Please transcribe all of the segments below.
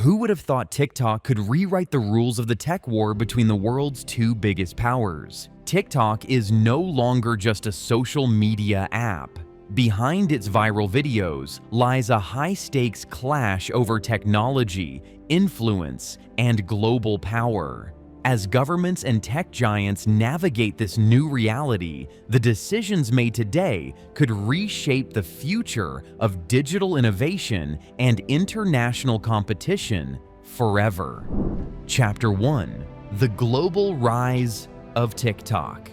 Who would have thought TikTok could rewrite the rules of the tech war between the world's two biggest powers? TikTok is no longer just a social media app. Behind its viral videos lies a high-stakes clash over technology, influence, and global power. As governments and tech giants navigate this new reality, the decisions made today could reshape the future of digital innovation and international competition forever. Chapter 1: The Global Rise of TikTok.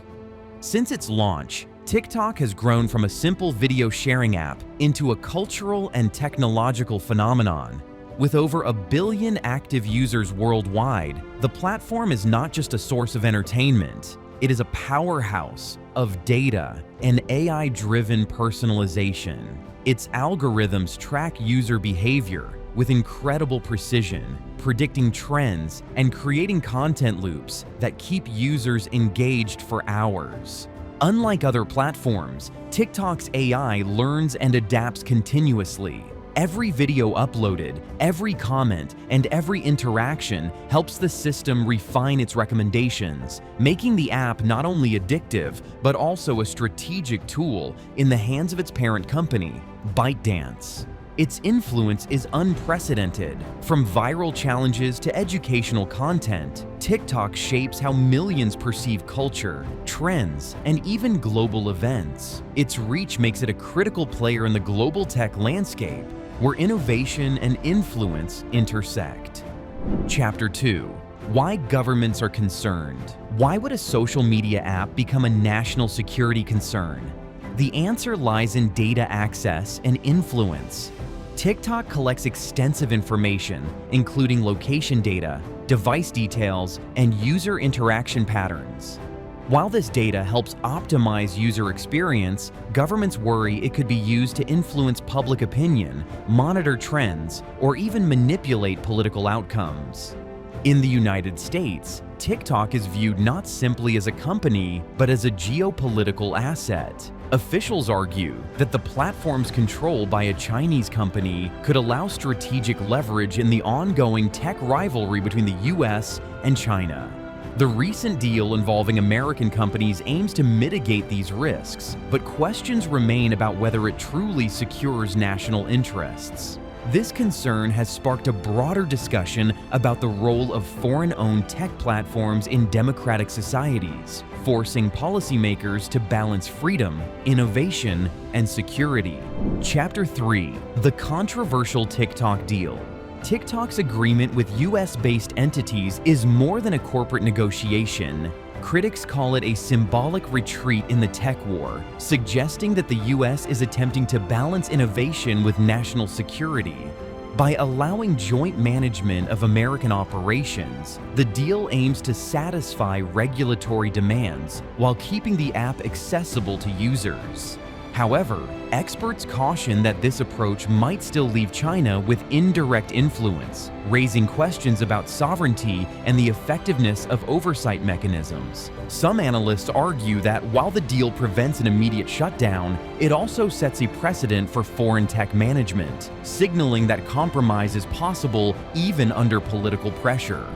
Since its launch, TikTok has grown from a simple video sharing app into a cultural and technological phenomenon. With over 1 billion active users worldwide, the platform is not just a source of entertainment, it is a powerhouse of data and AI-driven personalization. Its algorithms track user behavior with incredible precision, predicting trends and creating content loops that keep users engaged for hours. Unlike other platforms, TikTok's AI learns and adapts continuously. Every video uploaded, every comment, and every interaction helps the system refine its recommendations, making the app not only addictive, but also a strategic tool in the hands of its parent company, ByteDance. Its influence is unprecedented. From viral challenges to educational content, TikTok shapes how millions perceive culture, trends, and even global events. Its reach makes it a critical player in the global tech landscape, where innovation and influence intersect. Chapter 2: Why governments are concerned. Why would a social media app become a national security concern? The answer lies in data access and influence. TikTok collects extensive information, including location data, device details, and user interaction patterns. While this data helps optimize user experience, governments worry it could be used to influence public opinion, monitor trends, or even manipulate political outcomes. In the United States, TikTok is viewed not simply as a company, but as a geopolitical asset. Officials argue that the platform's control by a Chinese company could allow strategic leverage in the ongoing tech rivalry between the US and China. The recent deal involving American companies aims to mitigate these risks, but questions remain about whether it truly secures national interests. This concern has sparked a broader discussion about the role of foreign-owned tech platforms in democratic societies, forcing policymakers to balance freedom, innovation, and security. Chapter 3: The Controversial TikTok Deal. TikTok's agreement with US-based entities is more than a corporate negotiation. Critics call it a symbolic retreat in the tech war, suggesting that the US is attempting to balance innovation with national security. By allowing joint management of American operations, the deal aims to satisfy regulatory demands while keeping the app accessible to users. However, experts caution that this approach might still leave China with indirect influence, raising questions about sovereignty and the effectiveness of oversight mechanisms. Some analysts argue that while the deal prevents an immediate shutdown, it also sets a precedent for foreign tech management, signaling that compromise is possible even under political pressure.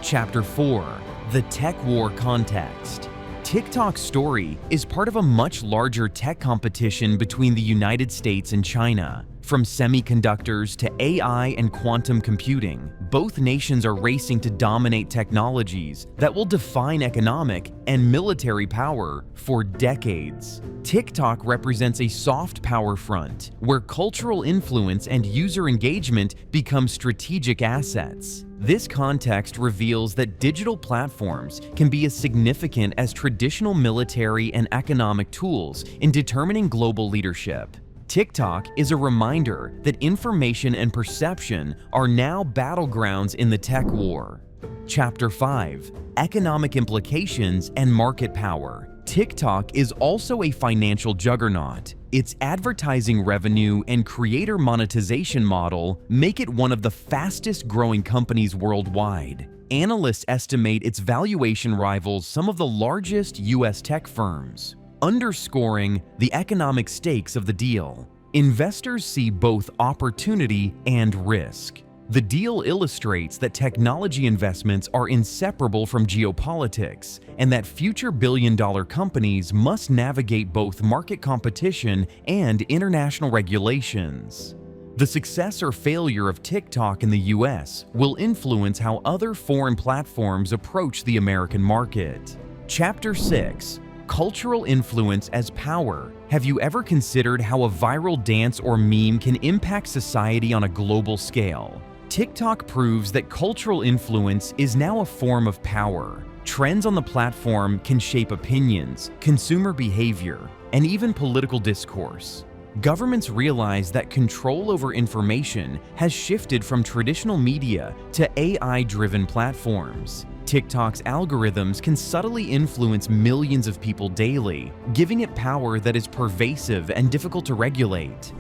Chapter 4: The Tech War Context. TikTok's story is part of a much larger tech competition between the United States and China. From semiconductors to AI and quantum computing, both nations are racing to dominate technologies that will define economic and military power for decades. TikTok represents a soft power front, where cultural influence and user engagement become strategic assets. This context reveals that digital platforms can be as significant as traditional military and economic tools in determining global leadership. TikTok is a reminder that information and perception are now battlegrounds in the tech war. Chapter 5: Economic Implications and Market Power. TikTok is also a financial juggernaut. Its advertising revenue and creator monetization model make it one of the fastest growing companies worldwide. Analysts estimate its valuation rivals some of the largest US tech firms, underscoring the economic stakes of the deal. Investors see both opportunity and risk. The deal illustrates that technology investments are inseparable from geopolitics and that future billion-dollar companies must navigate both market competition and international regulations. The success or failure of TikTok in the US will influence how other foreign platforms approach the American market. Chapter 6: Cultural Influence as Power. Have you ever considered how a viral dance or meme can impact society on a global scale? TikTok proves that cultural influence is now a form of power. Trends on the platform can shape opinions, consumer behavior, and even political discourse. Governments realize that control over information has shifted from traditional media to AI-driven platforms. TikTok's algorithms can subtly influence millions of people daily, giving it power that is pervasive and difficult to regulate.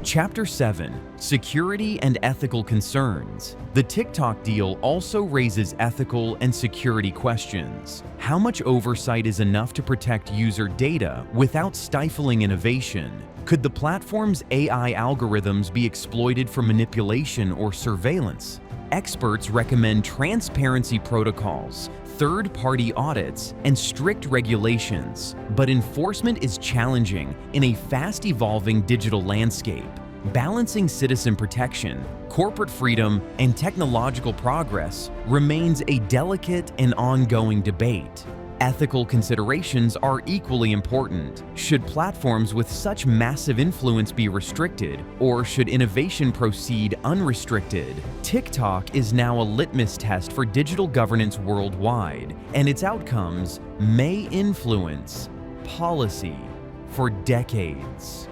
Chapter 7: Security and Ethical Concerns. The TikTok deal also raises ethical and security questions. How much oversight is enough to protect user data without stifling innovation? Could the platform's AI algorithms be exploited for manipulation or surveillance? Experts recommend transparency protocols, third-party audits, and strict regulations, but enforcement is challenging in a fast-evolving digital landscape. Balancing citizen protection, corporate freedom, and technological progress remains a delicate and ongoing debate. Ethical considerations are equally important. Should platforms with such massive influence be restricted, or should innovation proceed unrestricted? TikTok is now a litmus test for digital governance worldwide, and its outcomes may influence policy for decades.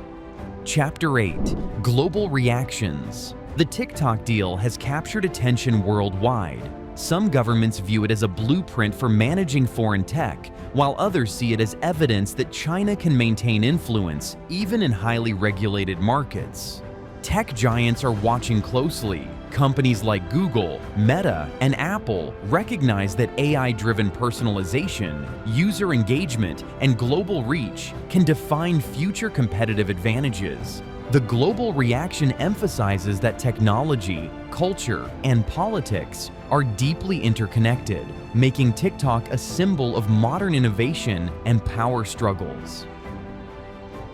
Chapter 8: Global Reactions. The TikTok deal has captured attention worldwide. Some governments view it as a blueprint for managing foreign tech, while others see it as evidence that China can maintain influence even in highly regulated markets. Tech giants are watching closely. Companies like Google, Meta, and Apple recognize that AI-driven personalization, user engagement, and global reach can define future competitive advantages. The global reaction emphasizes that technology, culture, and politics are deeply interconnected, making TikTok a symbol of modern innovation and power struggles.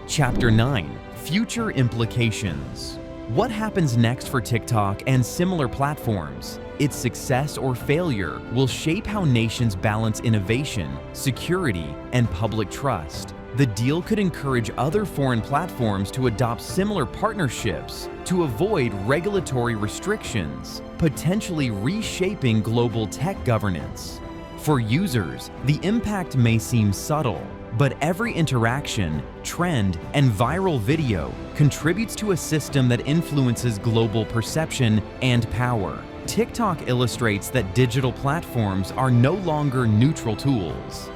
Chapter 9: Future Implications. What happens next for TikTok and similar platforms? Its success or failure will shape how nations balance innovation, security, and public trust. The deal could encourage other foreign platforms to adopt similar partnerships to avoid regulatory restrictions, potentially reshaping global tech governance. For users, the impact may seem subtle, but every interaction, trend, and viral video contributes to a system that influences global perception and power. TikTok illustrates that digital platforms are no longer neutral tools.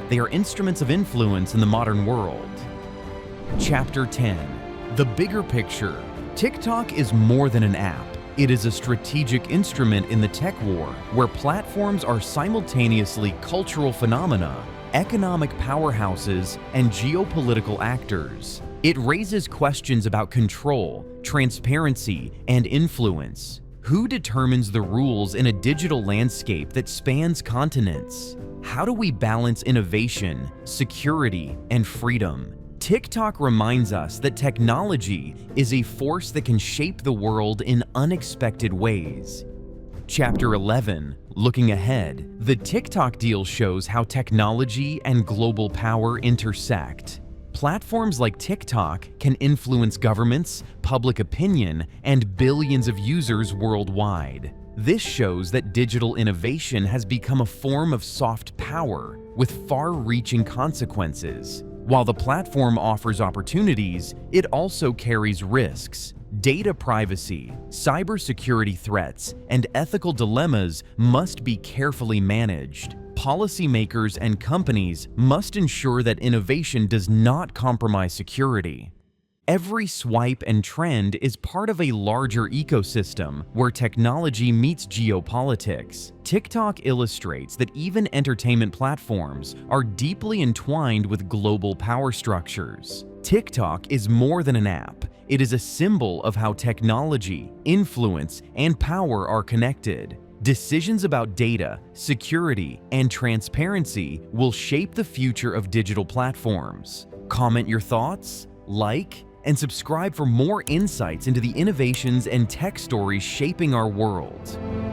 They are instruments of influence in the modern world. Chapter 10: The Bigger Picture. TikTok is more than an app. It is a strategic instrument in the tech war, where platforms are simultaneously cultural phenomena, economic powerhouses, and geopolitical actors. It raises questions about control, transparency, and influence. Who determines the rules in a digital landscape that spans continents? How do we balance innovation, security, and freedom? TikTok reminds us that technology is a force that can shape the world in unexpected ways. Chapter 11: Looking Ahead. The TikTok deal shows how technology and global power intersect. Platforms like TikTok can influence governments, public opinion, and billions of users worldwide. This shows that digital innovation has become a form of soft power with far-reaching consequences. While the platform offers opportunities, it also carries risks. Data privacy, cybersecurity threats, and ethical dilemmas must be carefully managed. Policymakers and companies must ensure that innovation does not compromise security. Every swipe and trend is part of a larger ecosystem where technology meets geopolitics. TikTok illustrates that even entertainment platforms are deeply entwined with global power structures. TikTok is more than an app. It is a symbol of how technology, influence, and power are connected. Decisions about data, security, and transparency will shape the future of digital platforms. Comment your thoughts, like, and subscribe for more insights into the innovations and tech stories shaping our world.